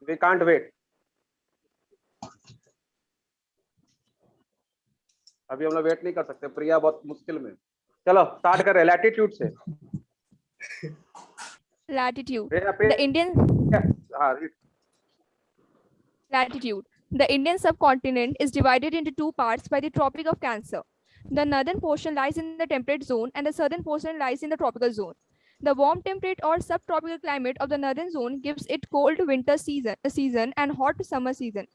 We can't wait. अभी हम लोग वेट नहीं कर सकते, प्रिया बहुत मुश्किल में। चलो स्टार्ट कर रहे हैं लैटिट्यूड से। Latitude. प्रिया The Indian हाँ latitude. The Indian subcontinent is divided into two parts by the Tropic of Cancer. The northern portion lies in the temperate zone and the southern portion lies in the tropical zone. The warm temperate or subtropical climate of the northern zone gives it cold winter season and hot summer season.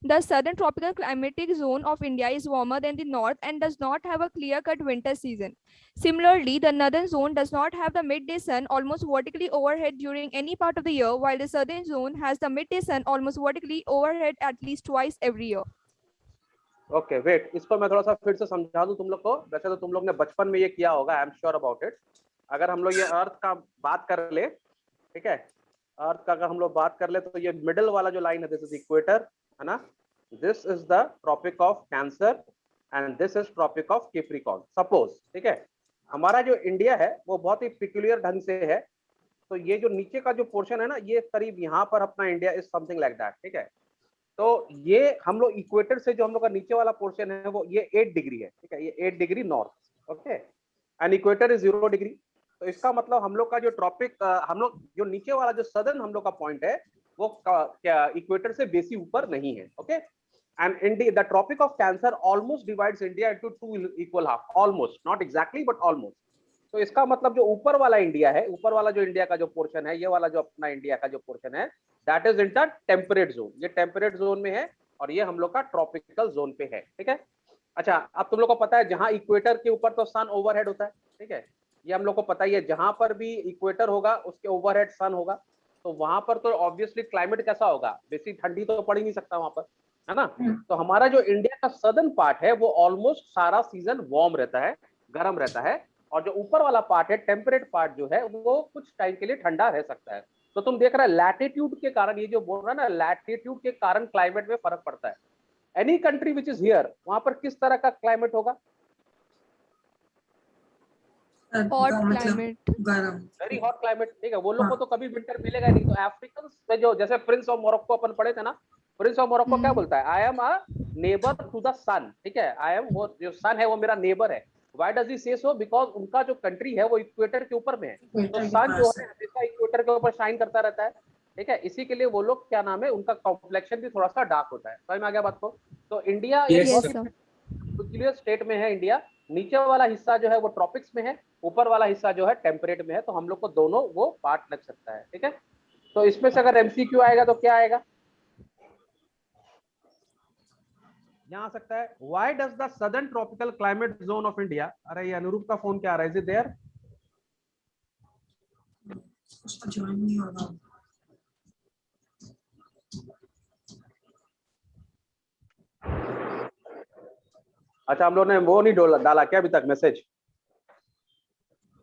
The southern tropical climatic zone of India is warmer than the north and does not have a clear-cut winter season. Similarly, the northern zone does not have the midday sun almost vertically overhead during any part of the year, while the southern zone has the midday sun almost vertically overhead at least twice every year. Okay wait, इसको मैं थोड़ा सा फिर से समझा दूं तुम लोग को। वैसे तो तुम लोग ने बचपन में ये किया होगा, I am sure about it. अगर हम लोग ये अर्थ का बात कर ले, ठीक है, अर्थ का अगर हम लोग बात कर ले तो ये मिडिल वाला जो लाइन है, दिस इज इक्वेटर, है ना, this is the tropic of cancer and this is tropic of Capricorn, suppose, ठीक है। हमारा जो इंडिया है वो बहुत ही पिक्यूलियर ढंग से है, तो ये जो नीचे का जो पोर्शन है ना, ये करीब यहाँ पर अपना India is something like that, ठीक है। तो ये हम लोग इक्वेटर से जो हम लोग का नीचे वाला पोर्शन है वो ये 8 डिग्री है, ठीक है, ये 8 degree north, okay, and equator is 0 degree. तो इसका मतलब हम लोग का जो ट्रॉपिक, हम लोग जो नीचे वाला जो सदर्न हम लोग का पॉइंट है वो क्या इक्वेटर से बेसी ऊपर नहीं है, okay. And India, the tropic of cancer almost divides India into two equal half, almost, not exactly but almost. तो इसका मतलब जो ऊपर वाला इंडिया है, ऊपर वाला जो इंडिया का जो पोर्शन है, ये वाला जो अपना इंडिया का जो पोर्शन है, that is in the temperate zone, ये टेम्परेट जोन में है और ये हम लोग का ट्रॉपिकल जोन पे है, ठीक है। अच्छा, अब तुम लोग को पता है जहां इक्वेटर के ऊपर तो सन ओवरहेड होता है, ठीक है, ये हम लोग को पता ही है। जहां पर भी इक्वेटर होगा उसके ओवरहेड सन होगा, तो वहां पर तो ऑब्वियसली क्लाइमेट कैसा होगा, बेसी ठंडी तो पड़ ही नहीं सकता वहां पर, है ना। तो हमारा जो इंडिया का सदर्न पार्ट है वो ऑलमोस्ट सारा सीजन वार्म रहता है, गर्म रहता है, और जो ऊपर वाला पार्ट है, टेम्परेट पार्ट जो है, वो कुछ टाइम के लिए ठंडा रह सकता है। तो तुम देख रहा है लैटिट्यूड के कारण, ये जो बोल रहा है ना, लैटिट्यूड के कारण क्लाइमेट में फर्क पड़ता है। Any country which is here, वहां पर किस तरह का क्लाइमेट होगा? Hot climate. Very hot climate, ठीक है। वो लोग को तो कभी विंटर मिलेगा नहीं। तो अफ्रीकन में जो, जैसे प्रिंस ऑफ मोरक्को अपन पढ़े थे ना, प्रिंस ऑफ मोरक्को क्या बोलता है, I am a neighbour to the sun, ठीक है, आई एम, वो जो सन है वो मेरा नेबर है। व्हाई डज ही से सो? बिकॉज उनका जो कंट्री है वो इक्वेटर के ऊपर में है, तो सन जो है हमेशा इक्वेटर के ऊपर शाइन करता रहता है, ठीक है। इसी के लिए वो लोग, क्या नाम है, उनका कॉम्प्लेक्शन भी थोड़ा सा डार्क होता है। समझ में आ गया बात को? तो इंडिया एक बहुत ही पिक्यूलियर स्टेट में है इंडिया। नीचे वाला हिस्सा जो है वो ट्रॉपिक्स में है, ऊपर वाला हिस्सा जो है टेम्परेट में है, तो हम लोग को दोनों वो पार्ट लग सकता है, ठीक है। तो इसमें से अगर एमसीक्यू आएगा तो क्या आएगा, यहाँ आ सकता है, why does the southern tropical climate zone of India, अरे ये अनुरूप का फोन क्या आ रहा है, इज इट देयर? उसको ज्वाइन नहीं होगा। अच्छा, हम लोग ने वो नहीं डाला क्या अभी तक मैसेज?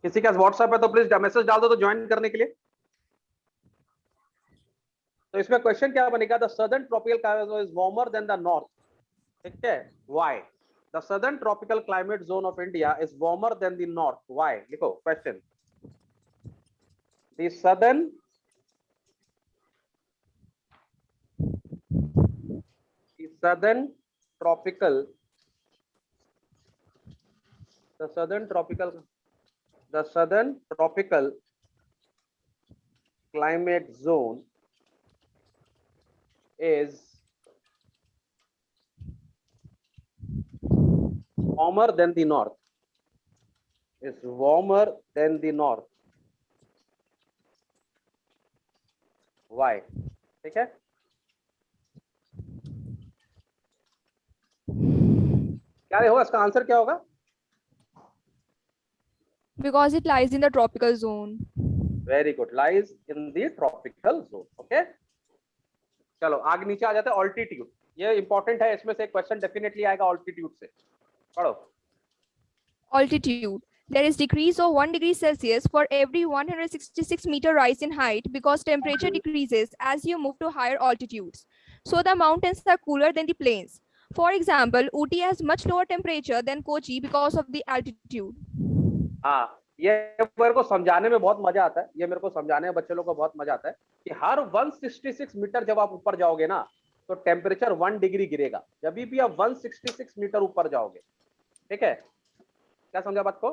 किसी का व्हाट्सएप है तो प्लीज मैसेज डाल दो तो ज्वाइन करने के लिए। तो इसमें क्वेश्चन क्या बनेगा, the southern tropical climate is warmer than the north, ठीक है, why? The southern tropical climate zone of India is warmer than the north, why? लिखो question, the southern tropical the southern tropical climate zone is warmer than the north, why? ठीक है, क्या होगा इसका answer, क्या होगा? Because it lies in the tropical zone. Very good, lies in the tropical zone, okay. चलो आगे नीचे आ जाते हैं, ऑल्टीट्यूड, ये इंपॉर्टेंट है, इसमें से एक क्वेश्चन डेफिनेटली आएगा ऑल्टीट्यूड से, पढ़ो। Altitude. There is decrease of 1 degree Celsius for every 166 meter rise in height because temperature decreases as you move to higher altitudes. So the mountains are cooler than the plains. For example, Ooty has much lower temperature than Kochi because of the altitude. हाँ, ये मेरे को समझाने में बहुत मजा आता है, ये मेरे को समझाने में बच्चे लोग को बहुत मजा आता है कि हर 166 मीटर जब आप ऊपर जाओगे ना तो टेम्परेचर 1 डिग्री गिरेगा, जब भी आप 166 मीटर ऊपर जाओगे। ठीक है, क्या समझा बात को?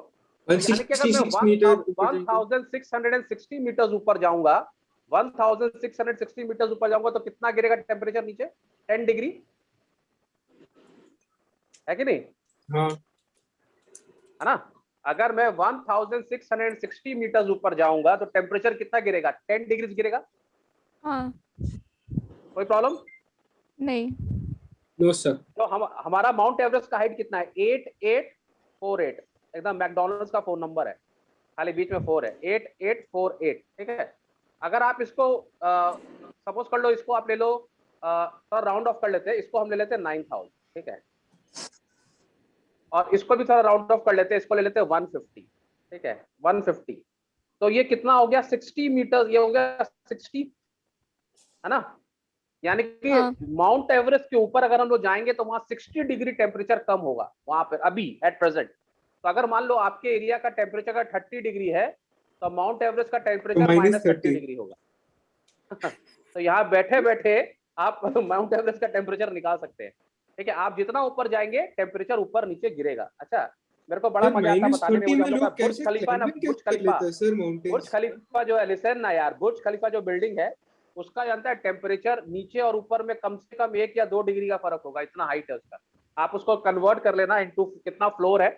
तो यानी कि अगर मैं 166 मीटर ऊपर जाएंगे 1660 मीटर ऊपर जाऊंगा, 1660 मीटर ऊपर जाऊंगा तो कितना गिरेगा टेम्परेचर नीचे? 10 डिग्री, है कि नहीं? हाँ है ना? अगर मैं 1660 मीटर ऊपर जाऊंगा तो टेम्परेचर कितना गिरेगा? 10 डिग्री गिरेगा। हाँ, कोई प्रॉब्लम नहीं। नो सर तो हम हमारा माउंट एवरेस्ट का हाइट कितना है? 8848, एकदम मैकडॉनल्ड्स का फोन नंबर है, खाली बीच में 4 है, 8848। ठीक है, अगर आप इसको सपोज कर लो, इसको आप ले लो, थोड़ा राउंड ऑफ कर लेते हैं, इसको हम ले लेते हैं 9000। ठीक है, और इसको भी थोड़ा राउंड ऑफ कर लेते हैं, इसको ले लेते हैं 150। ठीक है, 150, तो ये कितना हो गया? 60 मीटर, ये हो गया 60, है ना? यानी कि हाँ। माउंट एवरेस्ट के ऊपर अगर हम लोग जाएंगे तो वहां 60 डिग्री टेम्परेचर कम होगा वहां पर अभी एट प्रेजेंट। तो अगर मान लो आपके एरिया का टेम्परेचर अगर 30 डिग्री है तो माउंट एवरेस्ट का टेम्परेचर -30 -30 डिग्री होगा। तो यहाँ बैठे बैठे आप माउंट एवरेस्ट का टेम्परेचर निकाल सकते हैं। ठीक है, आप जितना ऊपर जाएंगे टेम्परेचर ऊपर नीचे गिरेगा। अच्छा, मेरे को बड़ा सर मजा आता है बताने में, -30 वो जो में हम लोग का लोग बुर्ज कैसे खलीफा ना, क्लाइंबिंग कैसे कर लेते हैं सर बुर्ज माउंटेन्स? खलीफा जो है, लिसन ना यार, बुर्ज खलीफा जो बिल्डिंग है उसका जानता है टेम्परेचर नीचे और ऊपर में कम से कम 1 या 2 डिग्री का फर्क होगा, इतना हाइट है उसका। आप उसको कन्वर्ट कर लेना इनटू कितना फ्लोर है।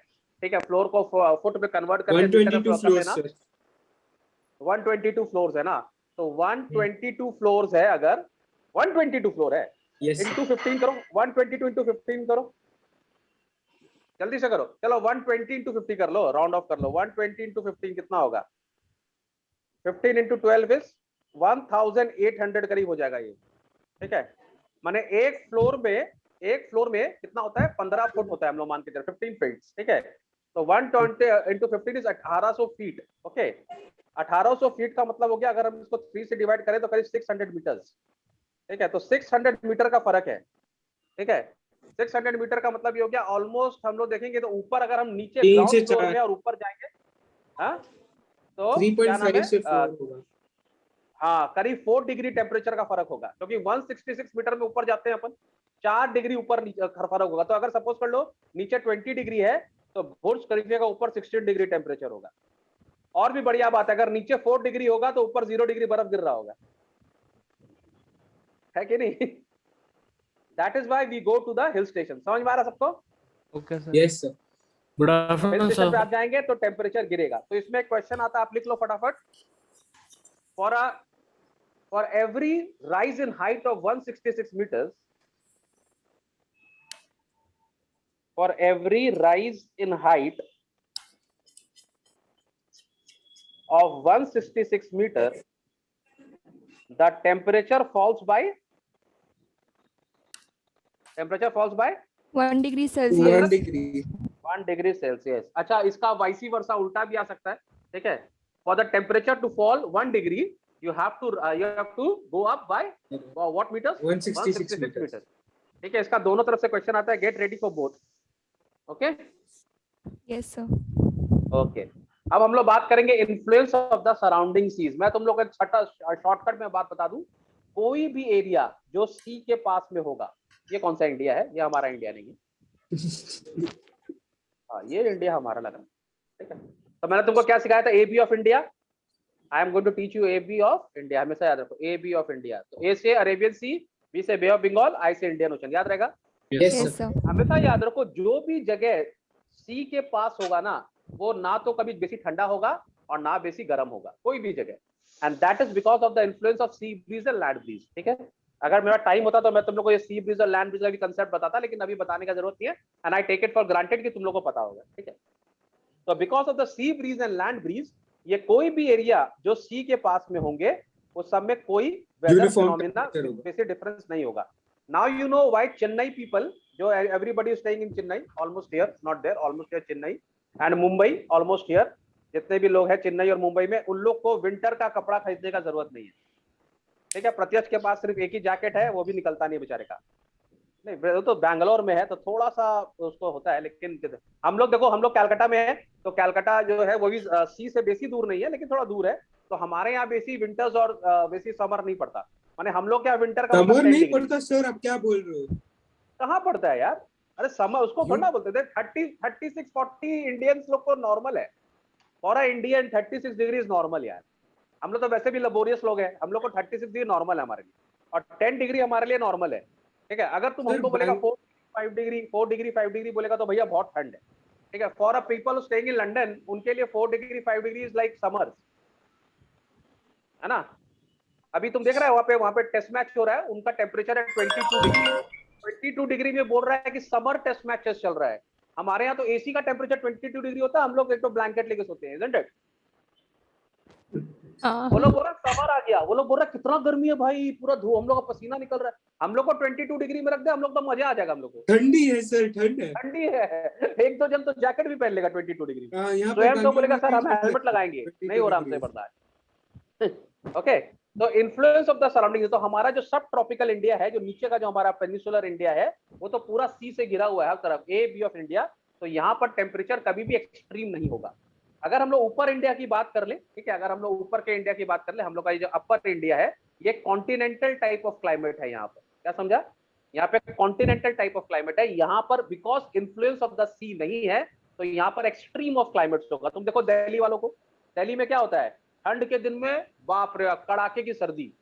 ठीक है, फ्लोर को फुट में कन्वर्ट करके मीटर में 122 कर फ्लोर्स लेना। सर 122 फ्लोर्स है ना, तो 122 फ्लोर्स है, अगर 122 फ्लोर है यस इंटू 15 करो, 122 इंटू 15 करो, जल्दी से करो। चलो 120 इंटू 50 कर लो, राउंड ऑफ कर लो। 120 इंटू 15 कितना होगा? 15 इंटू 12 इज 1800 करीब हो जाएगा ये। ठीक है, माने एक फ्लोर में कितना होता है? 15 फुट होता है, हम लोग मान के चलो 15 फीट। ठीक है, तो 120 into 15 is 1800 feet. Okay, 1800 feet का मतलब हो गया, अगर हम इसको 3 से डिवाइड करें तो करीब 600 मीटर्स। ठीक है, तो 600 मीटर का फर्क है। ठीक है, 600 मीटर का मतलब ये हो गया ऑलमोस्ट, हम लोग देखेंगे तो ऊपर अगर हम नीचे 3 से ग्राउंड फ्लोर 4 में और ऊपर जाएंगे, हाँ, तो क्या नाम 3.5 है, से 4 होगा। हाँ, करीब 4 डिग्री टेम्परेचर का फर्क होगा, क्योंकि 166 मीटर में ऊपर जाते हैं अपन, 4 डिग्री ऊपर फर्क होगा। तो अगर सपोज कर लो नीचे 20 डिग्री है तो बुर्ज खलीफा का ऊपर 16 डिग्री टेम्परेचर होगा। और भी बढ़िया बात है, अगर नीचे 4 डिग्री होगा तो ऊपर 0 डिग्री बर्फ गिर रहा होगा, है कि नहीं? That is why we go to the hill station. समझ में आ रहा सबको? Okay sir. Yes sir good hill afternoon station पे सर। आप जाएंगे तो टेम्परेचर गिरेगा। तो इसमें एक क्वेश्चन आता है, आप लिख लो फटाफट। For every rise in height of 166 metres, for every rise in height of 166 meter, the temperature falls by 1 degree 1 Celsius. Degree 1 degree Celsius. अच्छा, इसका वाइसी वर्सा उल्टा भी आ सकता है। ठीक है, for the temperature to fall 1 degree you have to go up by what meters? 166 meters. ठीक है, इसका दोनों तरफ से क्वेश्चन आता है, get ready for both. Okay Yes, sir. Okay, अब हम लोग बात करेंगे influence of the surrounding seas. मैं तुम लोग को एक छठा शॉर्टकट में बात बता दूं, कोई भी एरिया जो सी के पास में होगा, ये कौन सा इंडिया है? ये हमारा इंडिया नहीं है। हाँ, ये इंडिया हमारा लगा। ठीक है, तो मैंने तुमको क्या सिखाया था? A B of India. I am going to teach you A B of India, हमेशा याद रखो, ए बी ऑफ इंडिया। तो ए से अरेबियन सी, बी से बे ऑफ बंगाल, आई से इंडियन ओशन, याद रहेगा? Yes Yes, sir sir. हमेशा याद रखो, जो भी जगह सी के पास होगा ना, वो ना तो कभी बेसी ठंडा होगा और ना बेसी गर्म होगा, कोई भी जगह। And that is because of the influence of C breeze and land bridge. ठीक है, अगर मेरा टाइम होता तो मैं तुम लोग को ये सी ब्रीज और लैंड ब्रीज का भी कंसेप्ट बताता, लेकिन अभी बताने का जरूरत नहीं है। And I take it for granted कि तुम लोग को पता होगा। ठीक है, तो because of the sea breeze and land breeze, ये कोई भी एरिया जो सी के पास में होंगे उस सब में कोई वेदर यूनिफॉर्म फिनोमेना टेम्परेचर होगा। बेसिक डिफरेंस नहीं होगा। Now you know why Chennai people, जो everybody is staying in Chennai, almost here, not there, almost here Chennai and Mumbai, almost here, जितने भी लोग हैं चेन्नई और मुंबई में, उन लोग को विंटर का कपड़ा खरीदने का जरूरत नहीं है। ठीक है, प्रत्यक्ष के पास सिर्फ एक ही जैकेट है, वो भी निकलता नहीं बेचारे का। नहीं वो तो बैंगलोर में है तो थोड़ा सा उसको होता है, लेकिन हम लोग देखो, हम लोग कैलकाटा में है, तो कैलकाटा जो है वो भी सी से बेसी दूर नहीं है, लेकिन थोड़ा दूर है। तो हमारे यहाँ बेसी विंटर्स और बेसी समर नहीं पड़ता। माने हम लोग क्या विंटर का मतलब समर 10 नहीं डिग्री। पड़ता सर, आप क्या बोल रहे हो? कहाँ पड़ता है यार? अरे समर उसको You- ठंडा बोलते थे। 36-40 इंडियंस लोग को नॉर्मल है। For a Indian 36 degree is normal यार। हम लोग तो वैसे भी लबोरियस लोग हैं, हम लोग को 36 डिग्री नॉर्मल है हमारे लिए, और 10 डिग्री हमारे लिए नॉर्मल है। ठीक है, अगर तुम सर हमको बोलेगा 4 डिग्री 5 डिग्री बोलेगा तो भैया बहुत ठंड है। ठीक है, for a people staying in London उनके लिए 4 degree 5 degree is like summer, है ना। अभी तुम देख रहे हो वहां पे टेस्ट मैच हो रहा है, उनका टेम्परेचर है 22 डिग्री। 22 डिग्री में बोल रहा है कि समर टेस्ट मैचेस चल रहा है। हमारे यहाँ तो एसी का टेम्परेचर 22 डिग्री होता है, हम लोग एक तो ब्लैंकेट लेके सोते हैं, isn't it? वो लोग बोल रहा समर आ गया, वो लोग बोल रहा कितना गर्मी है भाई, पूरा धूप, हम लोग का पसीना निकल रहा है। हम लोग को 22 डिग्री में रख दे, हम लोग तो मजा आ जाएगा हम लोग को। ठंडी है सर, ठंड है। ठंडी है। एक दो जन तो जैकेट भी पहन लेगा 22 डिग्री। हाँ, यहाँ पे स्वयं तो बैंगलोर बोलेगा में सर भी हम ठंड हेलमेट है, लगाएंगे, 22 नहीं हो रहा हमसे डिग्री। बर्दाश्त। ओके, तो इन्फ्लुएंस ऑफ द सराउंडिंग, तो हमारा जो सब ट्रॉपिकल इंडिया है, जो नीचे का जो हमारा पेनिसुलर इंडिया है, वो तो पूरा सी से घिरा हुआ है हर तरफ, ए बी ऑफ इंडिया। तो यहाँ पर टेम्परेचर कभी भी एक्सट्रीम नहीं होगा। अगर हम लोग ऊपर इंडिया की बात कर ले, ठीक है, अगर हम लोग ऊपर के इंडिया की बात कर ले, हम लोग का ये जो अपर इंडिया है, ये कॉन्टिनेंटल टाइप ऑफ क्लाइमेट है यहाँ पर। क्या समझा? यहाँ पे कॉन्टिनेंटल टाइप ऑफ क्लाइमेट है। यहाँ पर बिकॉज इन्फ्लुएंस ऑफ द सी नहीं है, तो यहाँ पर एक्सट्रीम ऑफ क्लाइमेट्स होगा। तुम देखो दिल्ली वालों को, दिल्ली में क्या होता है, ठंड के दिन में बाप रे कड़ाके की सर्दी,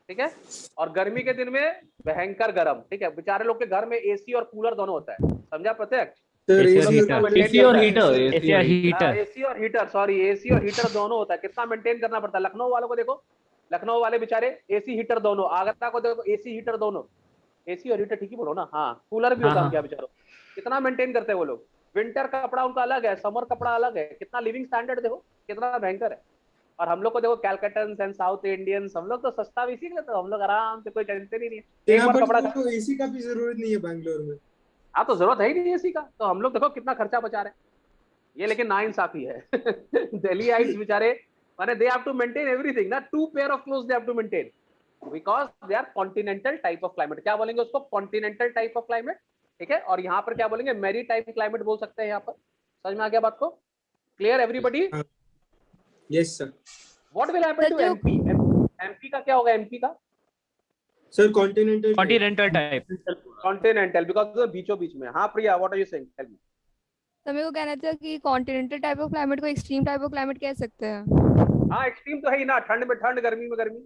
ठीक है, और गर्मी के दिन में भयंकर गर्म। ठीक है, बेचारे लोग के घर में एसी और कूलर दोनों होता है, समझा प्रत्यक्ष? सर एसी AC और हीटर, तो एसी और maintain हीटर, करता है, एसी और हीटर। एसी और हीटर, सॉरी, एसी और हीटर दोनों होता है। कितना मेंटेन करना पड़ता है। लखनऊ वालों को देखो, लखनऊ वाले बेचारे एसी हीटर दोनों, आगरा को देखो एसी हीटर दोनों, एसी और हीटर ठीक ही बोलो ना, हाँ, कूलर भी हाँ होता है हाँ उनके यहाँ बेचारों। कितना मेंटेन करते हैं वो लोग। विंटर का कपड़ा उनका अलग है, समर कपड़ा अलग है। कितना लिविंग स्टैंडर्ड देखो, कितना भयंकर है। और हम लोग को देखो कैलकटन्स एंड साउथ इंडियंस, हम लोग तो सस्ता भी इसीलिए, तो हम लोग आराम से, कोई टेंशन ही नहीं है, एक यहाँ बार पर कपड़ा। तो AC का भी जरूरत नहीं है बैंगलोर में। हाँ, तो जरूरत है ही नहीं एसी का, तो हम लोग देखो कितना खर्चा बचा रहे हैं। ये लेकिन नाइंसाफी है। दिल्ली आइट्स बेचारे, माने they have to maintain everything ना, 2 pair of clothes they have to maintain, because they are continental type of climate. क्या बोलेंगे उसको? Continental type of climate. ठीक है, और यहाँ पर क्या बोलेंगे? मेरी टाइप क्लाइमेट बोल सकते हैं यहाँ पर। समझ में आ गया बात को? Clear everybody? Yes sir. What will happen to MP? MP का क्या होगा? एमपी का sir continental continental type. Continental, because बीचों बीच में। हाँ Priya, what are you saying? Tell me. तो मेरे को कहना था कि कॉन्टिनेंटल टाइप ऑफ क्लाइमेट को एक्सट्रीम टाइप ऑफ क्लाइमेट कह सकते हैं। हाँ, एक्सट्रीम तो है ही ना, ठंड में ठंड, गर्मी में गर्मी,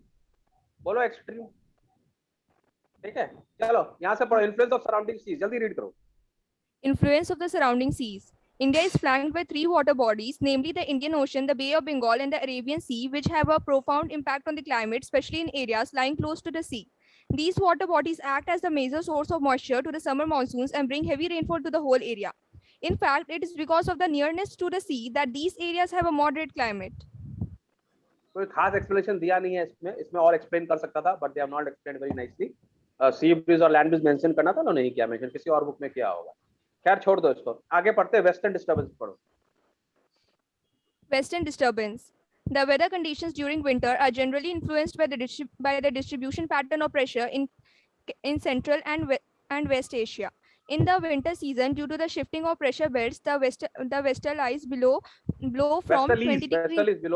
बोलो एक्सट्रीम। ठीक है, चलो यहाँ से पढ़ो। इन्फ्लुएंस ऑफ सराउंडिंग सीज, जल्दी रीड करो। Influence of the surrounding seas. India is flanked by 3 water bodies, namely the Indian Ocean, the Bay of Bengal, and the Arabian Sea, which have a profound impact on the climate, especially in areas lying close to the sea. These water bodies act as the major source of moisture to the summer monsoons and bring heavy rainfall to the whole area. In fact, it is because of the nearness to the sea that these areas have a moderate climate. कोई खास explanation दिया नहीं है इसमें, इसमें और explain कर सकता था, but they have not explained very nicely. Sea breeze और लैंड ब्रीज मेंशन करना था ना, नहीं किया मेंशन, किसी और बुक में किया होगा। खैर छोड़ दो इसको, आगे पढ़ते हैं। वेस्टर्न डिस्टर्बेंस पढ़ो। Western disturbance. The weather conditions during winter are generally influenced by the distribution pattern of pressure in Central and West Asia. In the winter season, due to the shifting of pressure belts, the westerlies blow from 20 degree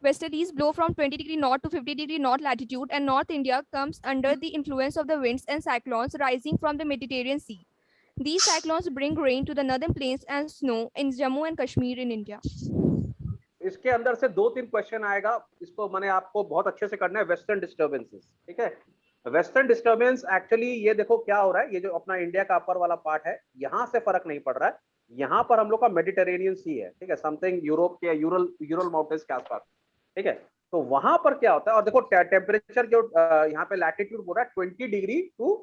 westerlies blow from 20 degree north to 50 degree north latitude, and North India comes under the influence of the winds and cyclones rising from the Mediterranean Sea. These cyclones bring rain to the northern plains and snow in Jammu and Kashmir in India. इसके अंदर से 2-3 question आएगा, इसको मैंने आपको बहुत अच्छे से करना है। वेस्टर्न डिस्टर्बेंसेस, ठीक है। वेस्टर्न डिस्टर्बेंस एक्चुअली ये देखो क्या हो रहा है, ये जो अपना इंडिया का अपर वाला पार्ट है, यहाँ से फर्क नहीं पड़ रहा है। यहाँ पर हम लोग का मेडिटेरेनियन सी है, ठीक है, समथिंग यूरोप के यूरल माउंटेन्स के आसपास, ठीक है। तो वहां पर क्या होता है, और देखो टेम्परेचर जो यहाँ पे लैटिट्यूड बोल रहा है 20 डिग्री टू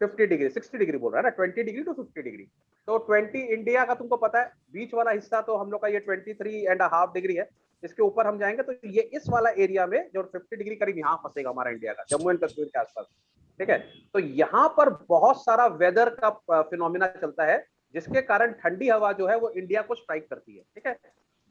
50 डिग्री, 60 डिग्री बोल रहा है ना, 20 डिग्री टू 50 डिग्री। तो 20 इंडिया का तुमको पता है, बीच वाला हिस्सा तो हम लोग का ये 23.5 डिग्री है। इसके ऊपर हम जाएंगे तो ये इस वाला एरिया में जो 50 डिग्री करीब यहाँ फंसेगा हमारा इंडिया का, जम्मू एंड कश्मीर के आसपास, ठीक है। तो यहाँ पर बहुत सारा वेदर का फिनोमिना चलता है, जिसके कारण ठंडी हवा जो है वो इंडिया को स्ट्राइक करती है, ठीक है।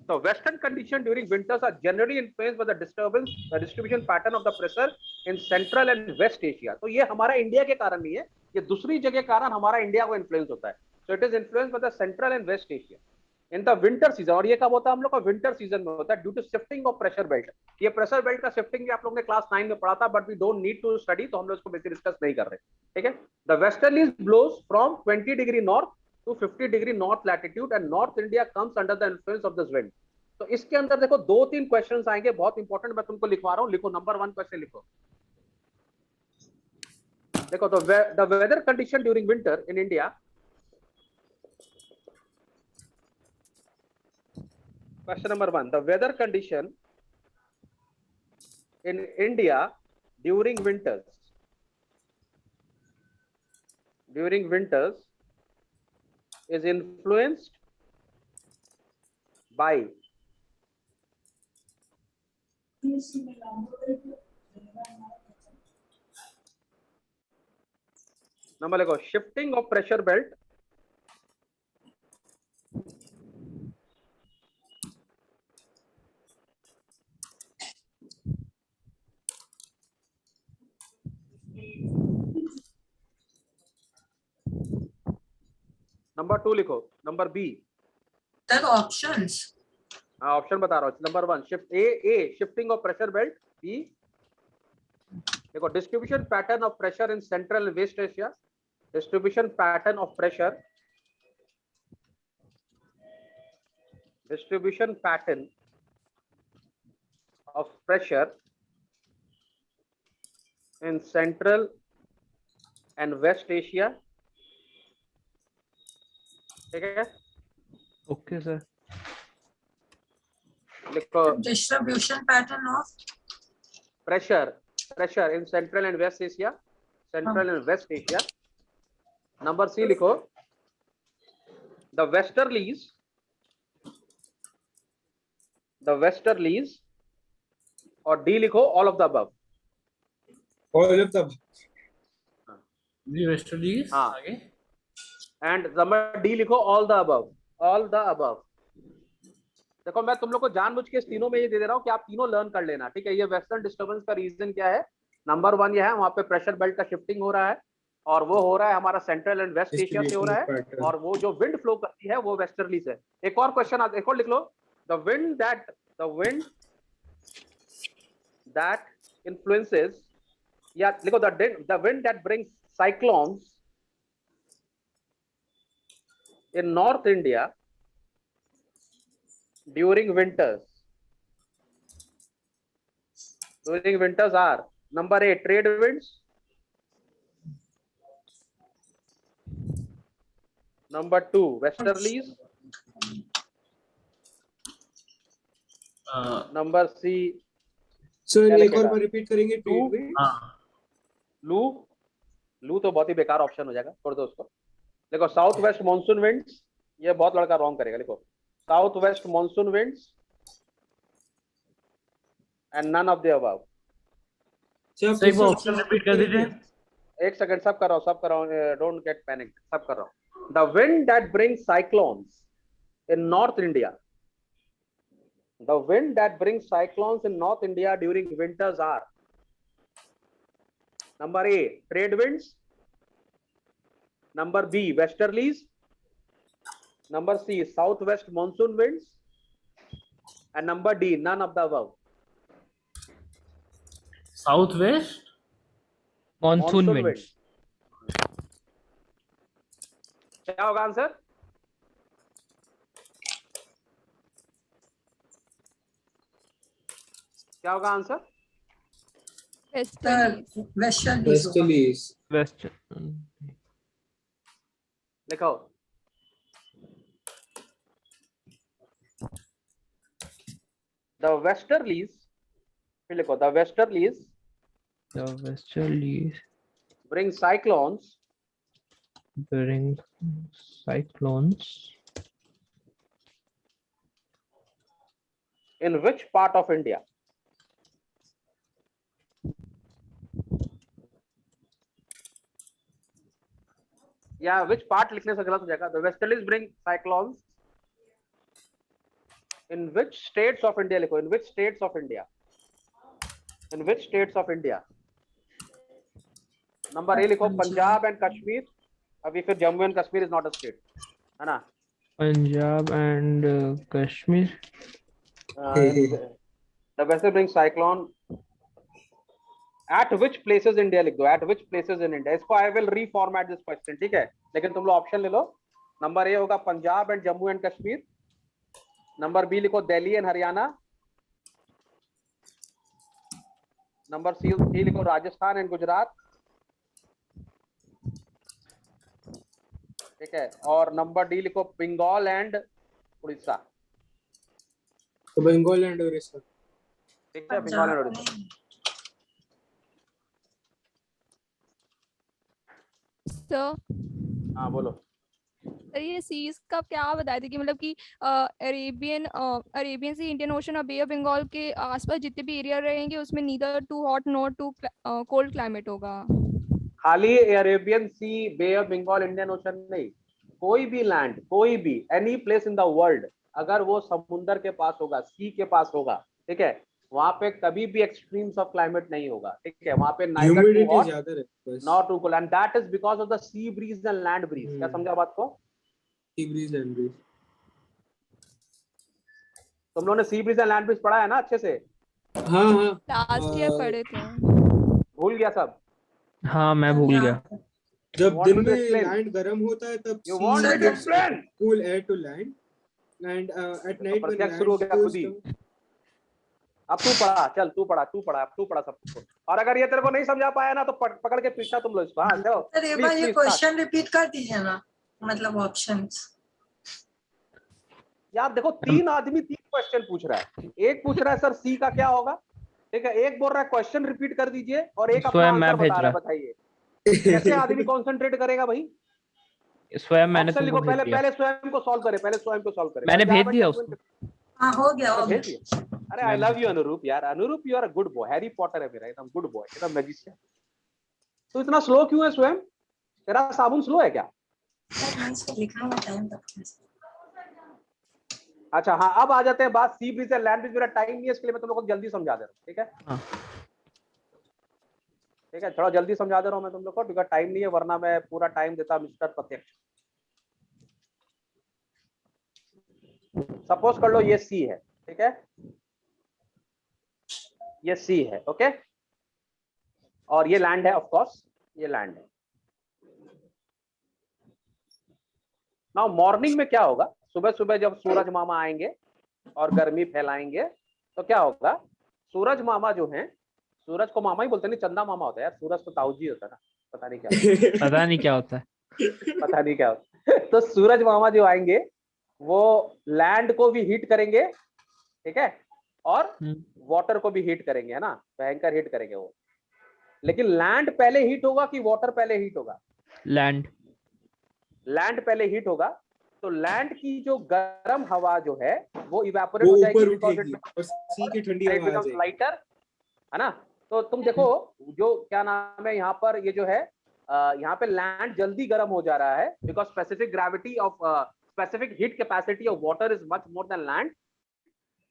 So western condition during winters are generally influenced by the distribution pattern of the pressure in central and west Asia. तो ये हमारा इंडिया के कारण नहीं है, ये दूसरी जगह के कारण हमारा इंडिया को इन्फ्लुएंस होता है. So it is influenced by the central and west Asia in the winter season. और ये कब होता है हम लोग का विंटर सीजन में होता है due to shifting of pressure belt. ये प्रेशर बेल्ट का शिफ्टिंग भी आप लोगों ने क्लास 9 में पढ़ा था, but we don't need to study, तो हम लोग इसको बेसिकली डिस्कस नहीं कर रहे. ठीक है. The westerlies blows from 20 degree north to 50 degree north latitude and north India comes under the influence of this wind. तो इसके अंदर देखो 2-3 क्वेश्चंस आएंगे बहुत इंपॉर्टेंट, मैं तुमको लिखवा रहा हूं. लिखो नंबर 1 क्वेश्चन लिखो. देखो तो the weather condition during winter in India. Question number 1, the weather condition in India during winters is influenced by number लिखो shifting of pressure belt, number 2 लिखो. Number B. There are options. हाँ option बता रहा हूँ. Number 1 shift A shifting of pressure belt. B देखो distribution pattern of pressure in central and west Asia. Distribution pattern of pressure in central and west Asia. ठीक है. Okay sir. लिखो Distribution pattern of pressure in central and west Asia. Number C लिखो the westerlies और D लिखो all of the above. All of the westerlies हाँ. आगे. And number D लिखो all the above. देखो मैं तुम लोग को जानबूझ के इस तीनों में ये दे रहा हूँ कि आप तीनों लर्न कर लेना. ठीक है. ये वेस्टर्न डिस्टर्बेंस का रीजन क्या है? नंबर 1 ये है वहां पे प्रेशर बेल्ट का शिफ्टिंग हो रहा है और वो हो रहा है हमारा सेंट्रल एंड वेस्ट एशिया से हो रहा है और वो जो विंड फ्लो करती है वो वेस्टर्ली से. एक और क्वेश्चन आता है, एक और लिख लो. द विंड दैट इन्फ्लुएंसेस या लिखो the wind that brings cyclones in North India during winters are number A trade winds, number 2 westerlies, number C. Sir एक और बार रिपीट करेंगे. लू. हाँ. लू तो बहुत ही बेकार ऑप्शन हो जाएगा, छोड़ दो उसको. देखो साउथ वेस्ट मॉनसून विंड्स, ये बहुत लड़का रॉन्ग करेगा. लिखो south west monsoon winds and none of the above. Sir एक बार ऑप्शन रिपीट कर दीजिए. एक सेकंड, सब कर रहा हूँ. डोंट गेट पैनिक, सब कर रहा हूँ. The wind that brings cyclones in north India. The wind that brings cyclones in north India during winters are number A trade winds, number B westerlies, number C southwest monsoon winds, and number D none of the above. South west monsoon winds. क्या होगा answer? क्या होगा answer? westerlies. Waste. लिखो the westerlies, फिर लिखो the westerlies The westerlies bring cyclones in which part of India? या which part लिखने से गलत हो जाएगा. The westerlies bring cyclones in which states of India लिखो, in which states of India, in which states of India. Number A लिखो Punjab and Kashmir, अभी फिर Jammu and Kashmir is not a state, है ना। Punjab and Kashmir. The western bring cyclone at which places India लिख दो, at which places in India. इसको I will reformat this question, ठीक है, लेकिन तुम लोग ऑप्शन ले लो। नंबर ए होगा Punjab and Jammu and Kashmir, number B लिखो Delhi and Haryana, number C लिखो राजस्थान एंड गुजरात, ठीक है, और नंबर डी लिखो बंगाल एंड उड़ीसा। तो बंगाल एंड उड़ीसा। ठीक है, बंगाल एंड उड़ीसा। सर हाँ बोलो। सर ये सीज का क्या बताए थे कि मतलब कि अरेबियन सी, इंडियन ओशन और बे ऑफ बंगाल के आसपास जितने भी एरिया रहेंगे उसमें neither too hot not too cold climate होगा। खाली Arabian sea, bay of Bengal, Indian ocean नहीं, कोई भी लैंड, कोई भी any place in the world, अगर वो समुद्र के पास होगा, सी के पास होगा, ठीक है, वहां पे कभी भी एक्सट्रीम्स ऑफ क्लाइमेट नहीं होगा, ठीक है, वहां पे ह्यूमिडिटी ज्यादा रहता है, not too cold, and that is because of the sea breeze and land breeze. क्या समझा बात को? Sea breeze and breeze. तुम लोगों ने sea breeze and land breeze पढ़ा है ना अच्छे से? हाँ हाँ लास्ट ईयर पढ़े थे। भूल गया सब? हाँ मैं भूल गया। जब दिन में लैंड गर्म होता है तब You want me to explain? cool air to land and at night when प्रत्यक्ष शुरू हो गया खुद ही। land अब तू पढ़ा, चल तू पढ़ा, अब तू पढ़ा सब कुछ। और अगर ये तेरे को नहीं समझा पाया ना तो पकड़ के पीटना तुम लोग इसको। हाँ चलो सर एक बार ये क्वेश्चन रिपीट कर दीजिए ना, मतलब ऑप्शंस। यार देखो, तीन आदमी तीन क्वेश्चन पूछ रहा है, एक पूछ रहा है सर सी का क्या होगा, ठीक है, एक बोल रहा है क्वेश्चन रिपीट कर दीजिए, और एक अपना आंसर बता रहा है। बताइए कैसे आदमी कंसंट्रेट करेगा भाई? स्वयं मैंने ऑप्शन लिखो, तुमको भेज दिया। पहले स्वयं को सॉल्व करे, पहले स्वयं को सॉल्व करे। मैंने भेज दिया उसको। हाँ हो गया हो भेज गया। दिया। अरे आई लव यू अनुरूप यार, Anurup you are a good boy, Harry Potter है मेरा एकदम गुड बॉय, एकदम मैजिशियन। तो इतना स्लो क्यों है स्वयं? तेरा साबुन स्लो है क्या? सर मैं इसको लिखने में टाइम लगता है। अच्छा हाँ, अब आ जाते हैं बात सी ब्रीज और लैंड ब्रीज। मेरा टाइम नहीं है, इसके लिए मैं तुम लोग को जल्दी समझा दे रहा हूँ, ठीक है? हाँ। ठीक है, थोड़ा जल्दी समझा दे रहा हूँ मैं तुम लोग को, क्योंकि टाइम नहीं है, वरना मैं पूरा टाइम देता मिस्टर प्रत्यक्ष। सपोज कर लो ये सी है, ठीक है, ये सी है, ओके, और ये लैंड है, ऑफ कोर्स ये लैंड है। नाउ मॉर्निंग में क्या होगा, सुबह सुबह जब सूरज मामा आएंगे और गर्मी फैलाएंगे तो क्या होगा, सूरज मामा जो हैं, सूरज को मामा ही बोलते नहीं, चंदा मामा होता है यार, सूरज तो ताऊजी होता है ना, पता नहीं क्या पता नहीं क्या होता है। पता नहीं क्या होता है। तो सूरज मामा जो आएंगे वो लैंड को भी हीट करेंगे, ठीक है, और वाटर को भी हीट करेंगे, है ना, भयंकर हीट करेंगे वो। लेकिन लैंड पहले हीट होगा कि वाटर पहले हीट होगा? लैंड। लैंड पहले हीट होगा, तो लैंड की जो गर्म हवा जो है वो इवेपोरेट हो जाएगी, और सी की ठंडी हवा आ जाएगी, लाइटर, है ना। तो तुम देखो जो क्या नाम है यहाँ पर, ये जो है यहाँ पे लैंड जल्दी गर्म हो जा रहा है, because specific gravity of specific heat capacity of water is much more than land,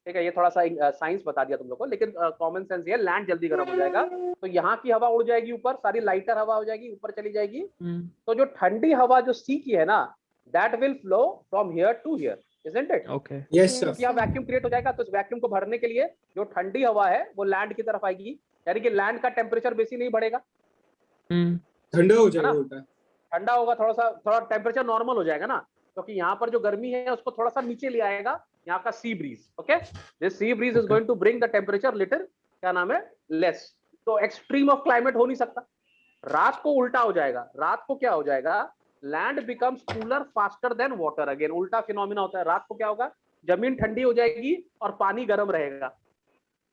ठीक है। ये थोड़ा सा साइंस बता दिया तुम लोग को, लेकिन कॉमन सेंस ये, लैंड जल्दी गर्म हो जाएगा तो यहाँ की हवा उड़ जाएगी ऊपर, सारी लाइटर हवा हो जाएगी, ऊपर चली जाएगी। तो जो ठंडी हवा जो सी की है ना, that will flow from here to here, isn't it? Okay. Yes sir. यहाँ वैक्यूम क्रिएट हो जाएगा, तो इस वैक्यूम को भरने के लिए जो ठंडी हवा है वो लैंड की तरफ आएगी, यानी कि लैंड का टेम्परेचर बेसी नहीं बढ़ेगा, ठंडा हो जाएगा उल्टा, ठंडा होगा, थोड़ा टेम्परेचर नॉर्मल हो जाएगा ना, क्योंकि यहाँ पर जो गर्मी है उसको थोड़ा सा नीचे ले आएगा यहाँ का sea breeze, okay. This sea breeze is going to bring the temperature little, क्या नाम है, लेस। तो एक्सट्रीम ऑफ क्लाइमेट हो नहीं सकता। रात को उल्टा हो जाएगा, रात को क्या हो जाएगा, land becomes cooler faster than water, again उल्टा फिनोमिना होता है। रात को क्या होगा, जमीन ठंडी हो जाएगी और पानी गर्म रहेगा,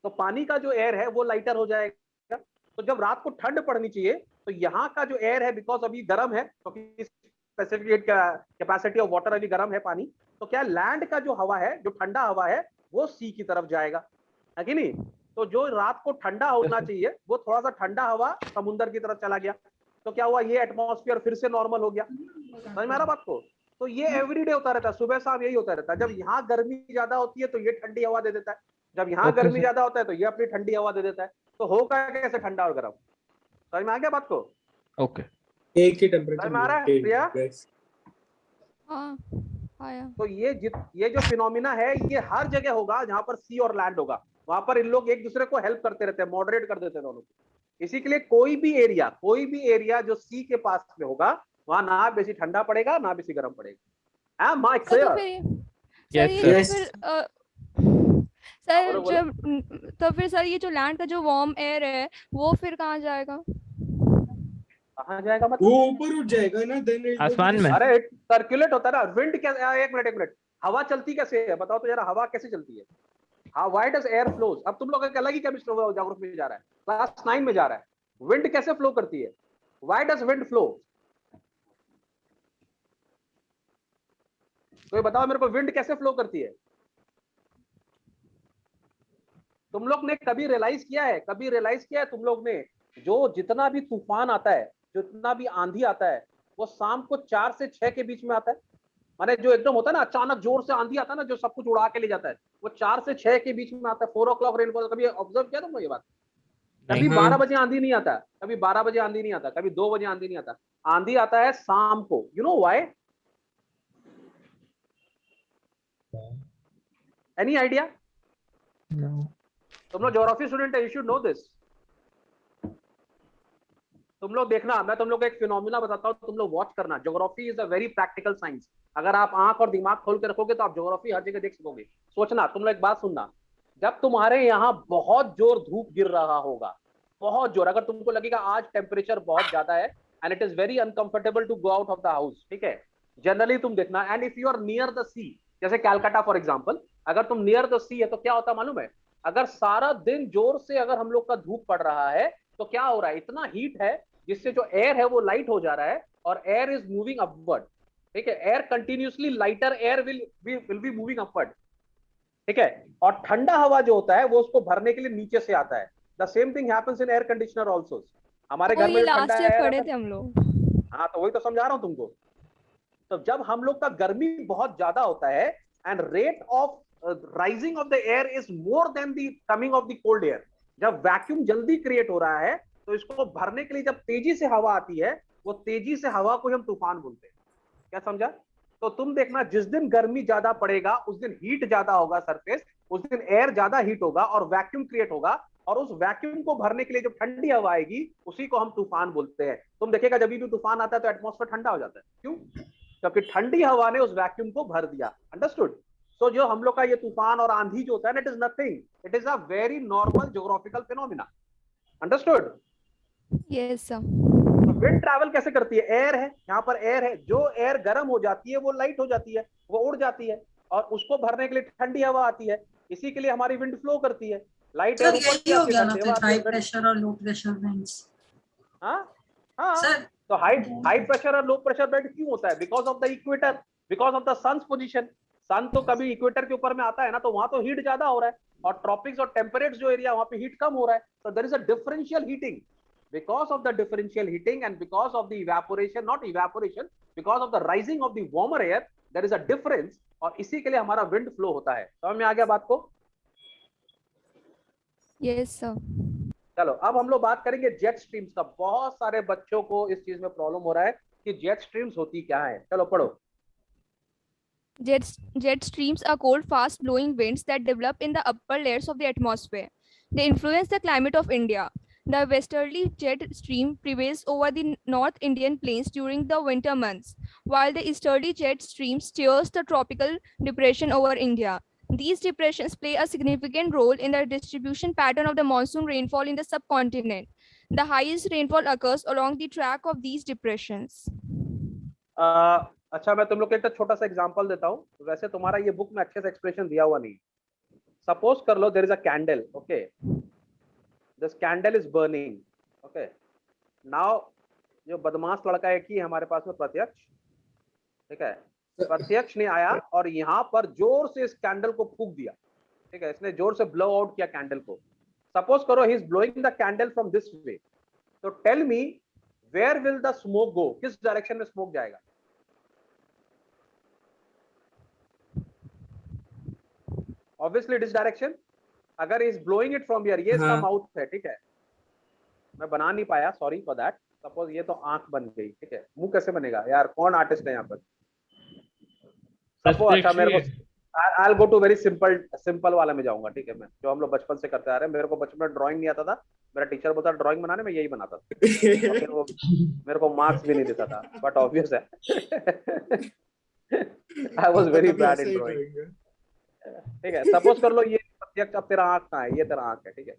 तो पानी का जो एयर है वो लाइटर हो जाएगा। तो जब रात को ठंड पड़नी चाहिए तो यहाँ का जो एयर है, बिकॉज अभी गर्म है, क्योंकि स्पेसिफिक कैपेसिटी ऑफ वाटर अभी गर्म है पानी, तो क्या लैंड का जो हवा है, जो ठंडा हवा है, वो सी की तरफ जाएगा, है कि नहीं? तो जो रात को ठंडा होना चाहिए वो थोड़ा सा ठंडा हवा समुद्र की तरफ चला गया, तो क्या हुआ, ये एटमॉस्फेयर फिर से नॉर्मल हो गया। समझ में आ रहा बात को? तो ये एवरीडे होता रहता है, सुबह शाम यही होता रहता है। जब यहाँ गर्मी ज्यादा होती है तो ये ठंडी हवा दे देता है, जब यहाँ Okay, गर्मी sir. ज्यादा होता है तो ये अपनी ठंडी हवा दे देता है। तो होगा कैसे ठंडा और गर्म? समझ में आ गया बात को? ओके एक ही टेम्परेचर समझ में आ रहा है प्रिया? हाँ आया। तो ये जो फिनोमिना है ये हर जगह होगा जहां पर सी और लैंड होगा, वहां पर इन लोग एक दूसरे को हेल्प करते रहते हैं, मॉडरेट कर देते हैं दोनों को। इसी के लिए कोई भी एरिया जो सी के पास में होगा वहां ना बेसी ठंडा पड़ेगा ना बेसी गर्म पड़ेगा। Am I तो clear? फिर Yes, सर ये sir. तो फिर सर बोलो। जब तो फिर सर ये जो लैंड का जो वार्म एयर है वो फिर कहाँ जाएगा? कहाँ जाएगा वो मतलब? ऊपर उठ जाएगा ना, देन आसमान में। अरे सर्कुलेट होता है ना। विंड क्या, एक मिनट, हवा चलती कैसे है बताओ तो जरा, हवा कैसे चलती है? हाँ, व्हाई डज एयर फ्लोज? अब तुम लोग अलग ही केमिस्ट्री ज्योग्राफी में जा रहा है, क्लास 9 में जा रहा है। विंड कैसे फ्लो करती है? Why does wind flow? तो ये बताओ मेरे को, विंड कैसे फ्लो करती है? तुम लोग ने कभी रियलाइज किया है तुम लोग ने, जो जितना भी तूफान आता है, जितना भी आंधी आता है, वो शाम को 4 से 6 के बीच में आता है। माने जो एकदम होता है ना, अचानक जोर से आंधी आता है ना, जो सब कुछ उड़ा के ले जाता है, वो 4 से 6 के बीच में आता है। 4 o'clock रेनफॉल। कभी ऑब्जर्व किया तुमने ये बात? कभी नहीं। 12 बजे आंधी नहीं आता, कभी 12 बजे आंधी नहीं आता, कभी 2 बजे आंधी नहीं आता। आंधी आता है शाम को। You know why? Any idea? No. तुम लोग ज्योग्राफी स्टूडेंट है, यू शुड नो दिस। तुम लोग देखना, मैं तुम लोग को एक फिनोमिना बताता हूँ, तुम लोग वॉच करना। Geography is a very practical science. अगर आप आंख और दिमाग खोल के रखोगे तो आप ज्योग्राफी हर जगह देख सकोगे। सोचना, तुम लोग एक बात सुनना, जब तुम्हारे यहाँ बहुत जोर धूप गिर रहा होगा, बहुत जोर, अगर तुमको लगेगा आज टेम्परेचर बहुत ज्यादा है and it is very uncomfortable to go out of the house, ठीक है, जनरली तुम देखना, and if you are near the sea, जैसे कैलकाटा फॉर एग्जाम्पल, अगर तुम नियर द सी है तो क्या होता है मालूम है? अगर सारा दिन जोर से अगर हम लोग का धूप पड़ रहा है तो क्या हो रहा है, इतना हीट है जिससे जो एयर है वो लाइट हो जा रहा है और एयर इज मूविंग अपवर्ड, ठीक है। Air continuously lighter air will be moving upward, ठीक है। और ठंडा हवा जो होता है वो उसको भरने के लिए नीचे से आता है। The same thing happens in air conditioner also. हमारे वो घर में ये जो ठंडा लास्ट ईयर एयर पढ़े आता थे है, हम लोग। हाँ तो वही तो समझा रहा हूं तुमको। तो जब हम लोग का गर्मी बहुत ज्यादा होता है and rate of rising of the air is more than the coming of the cold air, जब वैक्यूम जल्दी क्रिएट हो रहा है तो इसको भरने के लिए जब तेजी से हवा आती है, वो तेजी से हवा को हम तूफान बोलते हैं। क्या समझा? तो तुम देखना, जिस दिन गर्मी ज्यादा पड़ेगा उस दिन हीट ज्यादा होगा सरफेस, उस दिन एयर ज्यादा हीट होगा और वैक्यूम क्रिएट होगा, और उस वैक्यूम को भरने के लिए जो ठंडी हवा आएगी उसी को हम तूफान बोलते हैं। तुम देखिएगा जब भी तूफान आता है तो एटमॉस्फेयर ठंडा हो जाता है। क्यों? क्योंकि ठंडी हवा ने उस वैक्यूम को भर दिया। अंडरस्टूड? सो जो हम लोग का ये तूफान और आंधी जो होता है, it is nothing, it is a very normal geographical phenomena. Understood? Yes sir. तो विंड ट्रैवल कैसे करती है? एयर है, यहाँ पर एयर है, जो एयर गर्म हो जाती है वो लाइट हो जाती है, वो उड़ जाती है, और उसको भरने के लिए ठंडी हवा आती है। इसी के लिए हमारी विंड फ्लो करती है। लाइट एयर सर ऊपर यही से हो आती है, गया ना ठंडी फिर हवा आती हाई है। प्रेशर और लो प्रेशर विंड्स। हाँ हाँ। सर तो हाई प्रेशर और लो प्रेशर बेल्ट क्यों होता है? Because of the equator, because of the sun's position. Sun तो कभी इक्वेटर के ऊपर में आता है ना, तो वहां तो हीट ज्यादा हो रहा है, और ट्रॉपिक्स और टेम्परेट जो एरिया वहां पे हीट कम हो रहा है। तो there is a differential heating, because of the differential heating and because of the evaporation, not evaporation, because of the rising of the warmer air, there is a difference, और इसी के लिए हमारा विंड फ्लो होता है। समझ में आ गया बात को? Yes sir. चलो अब हम लोग बात करेंगे जेट स्ट्रीम्स का। बहुत सारे बच्चों को इस चीज में प्रॉब्लम हो रहा है कि जेट स्ट्रीम्स होती क्या है। चलो पढ़ो। Jet streams are cold, fast-blowing winds that develop in the upper layers of the atmosphere. They influence the climate of India. The westerly jet stream prevails over the North Indian plains during the winter months, while the easterly jet stream steers the tropical depression over India. These depressions play a significant role in the distribution pattern of the monsoon rainfall in the subcontinent. The highest rainfall occurs along the track of these depressions. अच्छा, मैं तुम लोग को एक छोटा सा example देता हूँ। वैसे तुम्हारा ये बुक में अच्छे से एक्सप्रेशन दिया हुआ नहीं। सपोज कर लो there is a candle, okay, this candle is burning, okay. Now जो बदमाश लड़का है कि हमारे पास में प्रत्यक्ष, ठीक है, प्रत्यक्ष ने आया और यहाँ पर जोर से इस कैंडल को फूंक दिया, ठीक है, इसने जोर से ब्लो आउट किया कैंडल को। सपोज करो he is blowing the candle from this way, तो tell me where will the smoke go? किस डायरेक्शन में स्मोक जाएगा? ऑब्वियसली दिस डायरेक्शन, अगर is blowing it from here, ये इसका हाँ। माउथ है, ठीक है, मैं बना नहीं पाया, सॉरी फॉर दैट। सपोज ये तो आंख बन गई, ठीक है, मुंह कैसे बनेगा यार, कौन आर्टिस्ट है यहाँ पर? सपोज अच्छा मेरे को I will go to very simple वाला में जाऊंगा, ठीक है, मैं जो हम लोग बचपन से करते आ रहे हैं, मेरे को बचपन में ड्राइंग नहीं आता था, मेरा टीचर बोलता ड्राइंग बनाने में, यही बनाता था, और फिर वो मेरे को मार्क्स भी नहीं देता था, बट ऑब्वियस है आई वाज वेरी तभी बैड ऐसे इन ही ड्राइंग, drawing है। ठीक है। सपोज कर लो ये सब्जेक्ट, अब तेरा आंख कहाँ है, ये तेरा आंख है, ठीक है,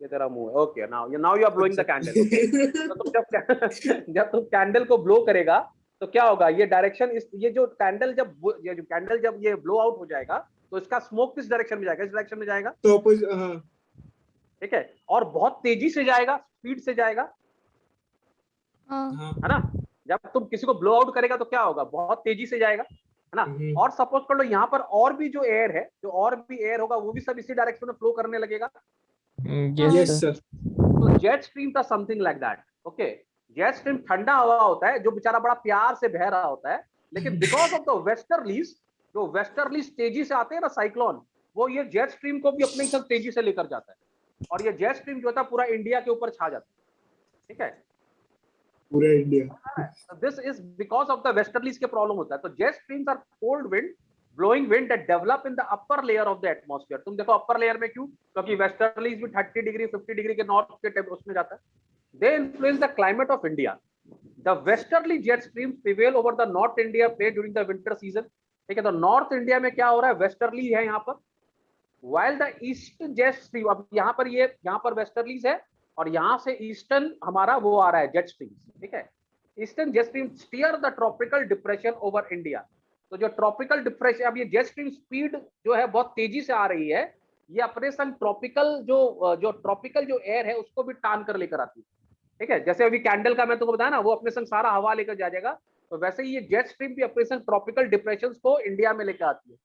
ये तेरा मुंह है, okay, now you are blowing the candle, okay. तो तुम जब तुम कैंडल को ब्लो करेगा तो क्या होगा, ये डायरेक्शन, इस ये जो कैंडल जब ये ब्लो आउट हो जाएगा तो इसका स्मोक किस डायरेक्शन में जाएगा, इस डायरेक्शन में जाएगा, तो हाँ। ठीक है, और बहुत तेजी से जाएगा, स्पीड से जाएगा, हाँ, हाँ। है ना। जब तुम किसी को ब्लो आउट करेगा तो क्या होगा, बहुत तेजी से जाएगा, है ना। और सपोज कर लो यहाँ पर और भी जो एयर है, जो और भी एयर होगा वो भी सब इसी डायरेक्शन में फ्लो करने लगेगा। Yes sir. तो जेट स्ट्रीम था something like that, okay. Jet stream ठंडा हवा होता है जो बेचारा बड़ा प्यार से बह रहा होता है, लेकिन बिकॉज ऑफ द वेस्टर्लीज, जो वेस्टर्लीज तेजी से आते हैं ना साइक्लोन, वो ये जेट स्ट्रीम को भी अपने संग तेजी से लेकर जाता है, और ये जेट स्ट्रीम जो था पूरा इंडिया के ऊपर छा जाता है, ठीक है, पूरा India. This is because of the westerlies के प्रॉब्लम होता है। तो jet streams are cold wind, blowing wind that develop in the upper layer of the atmosphere. तुम देखो अपर लेयर में क्यों, क्योंकि वेस्टर्लीज भी 30 डिग्री 50 डिग्री के नॉर्थ के उसमें जाता है, they influence the climate of India. The westerly jet streams prevail over the North India plate during the winter season. ठीक है, तो नॉर्थ इंडिया में क्या हो रहा है, वेस्टर्ली है यहाँ पर, while the eastern jet stream, अब यहाँ पर ये यहाँ पर वेस्टर्लीज है और यहाँ से ईस्टर्न हमारा वो आ रहा है जेट स्ट्रीम, ठीक है। Eastern jet stream steer the tropical depression over India. तो जो ट्रॉपिकल डिप्रेशन, अब ये जेट स्ट्रीम स्पीड जो है बहुत तेजी से आ रही है, ये अपने संग ट्रॉपिकल जो ट्रॉपिकल जो एयर है उसको भी टान कर लेकर आती है, ठीक है। जैसे अभी कैंडल का मैं तुमको बताया ना, वो अपने संग सारा हवा लेकर जाएगा, तो वैसे ही ये जेट स्ट्रीम भी अपने संग ट्रॉपिकल डिप्रेशन को इंडिया में लेकर आती है।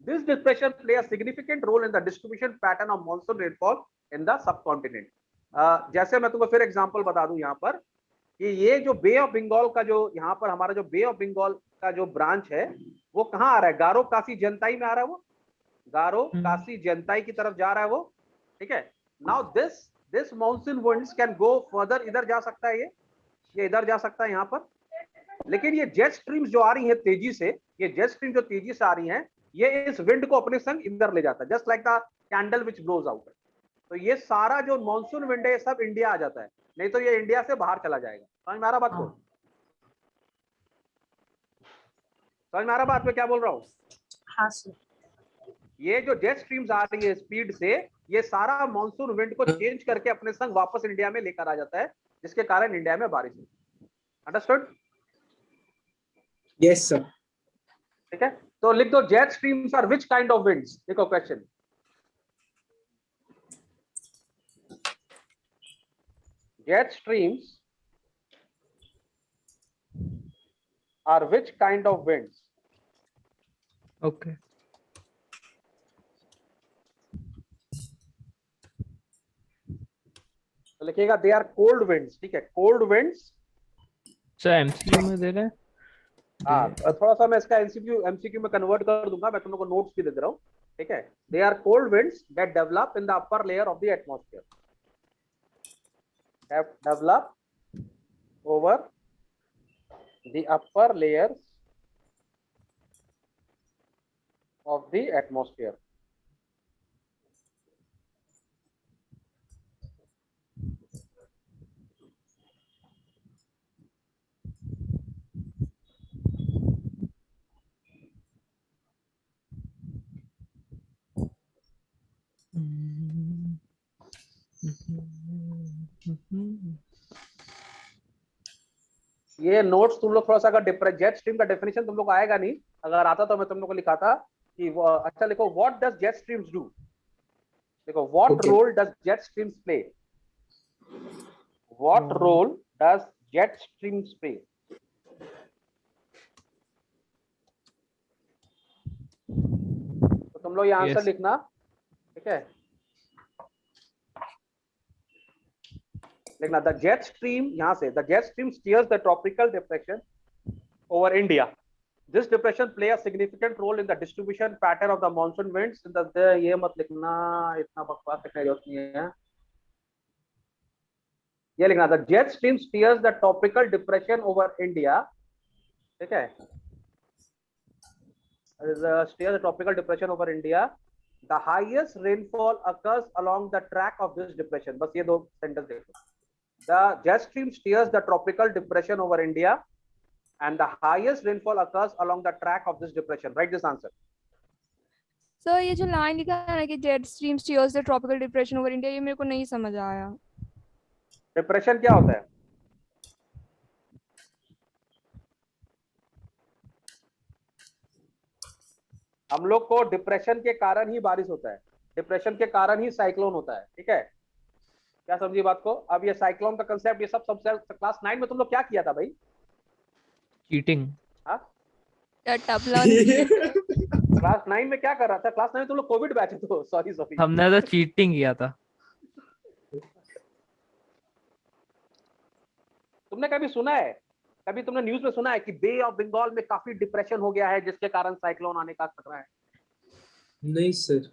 This depression play a significant role in the distribution pattern of monsoon rainfall in the subcontinent. जैसे मैं तुमको फिर एग्जांपल बता दूं यहाँ पर, कि ये जो बे ऑफ बंगाल का जो यहाँ पर हमारा जो बे ऑफ बंगाल का जो ब्रांच है वो कहाँ आ रहा है, गारो काशी जनताई में आ रहा है, वो गारो काशी जनताई की तरफ जा रहा है वो, ठीक है। Now this monsoon winds can go further, इधर जा सकता है, ये इधर जा सकता है यहाँ पर, लेकिन ये जेट स्ट्रीम्स जो आ रही है तेजी से, ये जेट स्ट्रीम जो तेजी से आ रही हैं, ये इस विंड को अपने संग इधर ले जाता है, just like the candle which blows out. तो ये सारा जो मानसून विंड है सब इंडिया आ जाता है, नहीं तो ये इंडिया से बाहर चला जाएगा। समझ में आ रहा बात को, समझ में आ रहा बात में क्या बोल रहा हूँ? हाँ सर। ये जो जेट स्ट्रीम्स आ रही है स्पीड से, ये सारा मानसून विंड को चेंज करके अपने संग वापस इंडिया में लेकर आ जाता है, जिसके कारण इंडिया में बारिश होती है। अंडरस्टूड? Yes sir. ठीक है, तो लिख दो jet streams are which kind of winds. देखो क्वेश्चन, jet streams are which kind of winds. Okay. तो लिखिएगा दे आर कोल्ड विंड्स, ठीक है, कोल्ड विंड्स। सर एमसीक्यू में दे रहे हैं। हाँ, थोड़ा सा मैं इसका एमसीक्यू में कन्वर्ट कर दूंगा, मैं तुम लोग को नोट्स भी दे रहा हूँ, ठीक है। They are cold winds that develop in the upper layer of the atmosphere, develop over the upper layers of the atmosphere. ये नोट्स तुम लोग थोड़ा सा, अगर जेट स्ट्रीम का डेफिनेशन तुम लोग को आएगा नहीं, अगर आता तो मैं तुम लोग को लिखाता कि अच्छा लिखो, what does jet streams do. देखो, what role does jet streams play, what role does jet streams play. तो तुम लोग ये आंसर लिखना, ठीक है, लिखना द जेट स्ट्रीम, यहां से the jet stream stairs the tropical depression over India, This depression play a significant role in the distribution pattern of the monsoon winds in the ये मत लिखना, इतना बकवास लिखने की जरूरत नहीं है, ये लिखना था jet stream steers the tropical depression over India, ठीक है, steers the tropical depression over India. The highest rainfall occurs along the track of this depression. बस ये दो सेंटेंस देखो. The jet stream steers the tropical depression over India, and the highest rainfall occurs along the track of this depression. Write this answer. Sir ये जो line लिखा है ना कि jet stream stairs the tropical depression over India, ये मेरे को नहीं समझ आया. डिप्रेशन क्या होता है? हम लोग को डिप्रेशन के कारण ही बारिश होता है, डिप्रेशन के कारण ही साइक्लोन होता है, ठीक है? क्या समझी बात को? अब ये साइक्लोन का कंसेप्ट, ये सब क्लास 9 में तुम लोग क्या किया था भाई? चीटिंग. हाँ, क्लास 9 में क्या कर रहा था? क्लास 9 में तुम लोग कोविड बैच तो सॉरी हमने तो चीटिंग किया था. तुमने कभी सुना है, कभी तुमने न्यूज़ में सुना है कि बे ऑफ बंगाल में काफी डिप्रेशन हो गया है जिसके कारण साइक्लोन आने का खतरा है? नहीं सर.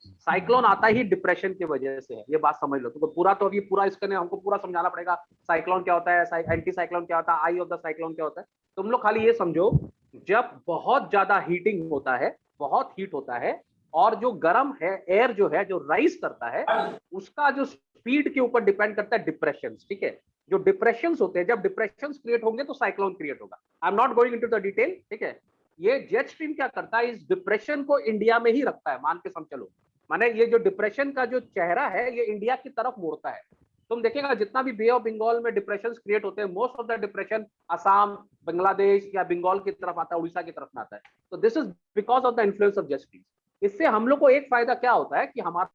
साइक्लोन आता ही डिप्रेशन की वजह से है, ये बात समझ लो. तो पूरा तो अभी पूरा इसका हमको पूरा समझाना पड़ेगा. साइक्लोन क्या होता है, एंटी साइक्लोन क्या होता है, आई ऑफ द साइक्लोन क्या होता है. तुम लोग खाली ये समझो, जब बहुत ज्यादा हीटिंग होता है, बहुत हीट होता है, और जो गर्म है एयर जो है, जो राइज करता है, उसका जो स्पीड के ऊपर डिपेंड करता है डिप्रेशन, ठीक है? जो डिप्रेशन होते हैं, जब डिप्रेशन क्रिएट होंगे तो साइक्लोन क्रिएट होगा. I am not going into the detail, ठीक है? ये जेट स्ट्रीम क्या करता है, इस डिप्रेशन को इंडिया में ही रखता है, मान के समझ चलो. माने ये जो डिप्रेशन का जो चेहरा है, ये इंडिया की तरफ मोड़ता है. तुम देखेगा जितना भी बे ऑफ बंगाल में डिप्रेशन क्रिएट होते हैं, most of the depression Assam, Bangladesh या बंगाल की तरफ आता है, उड़ीसा की तरफ में आता है. तो this is because of the influence of jet stream. इससे हम लोग को एक फायदा क्या होता है कि हमारा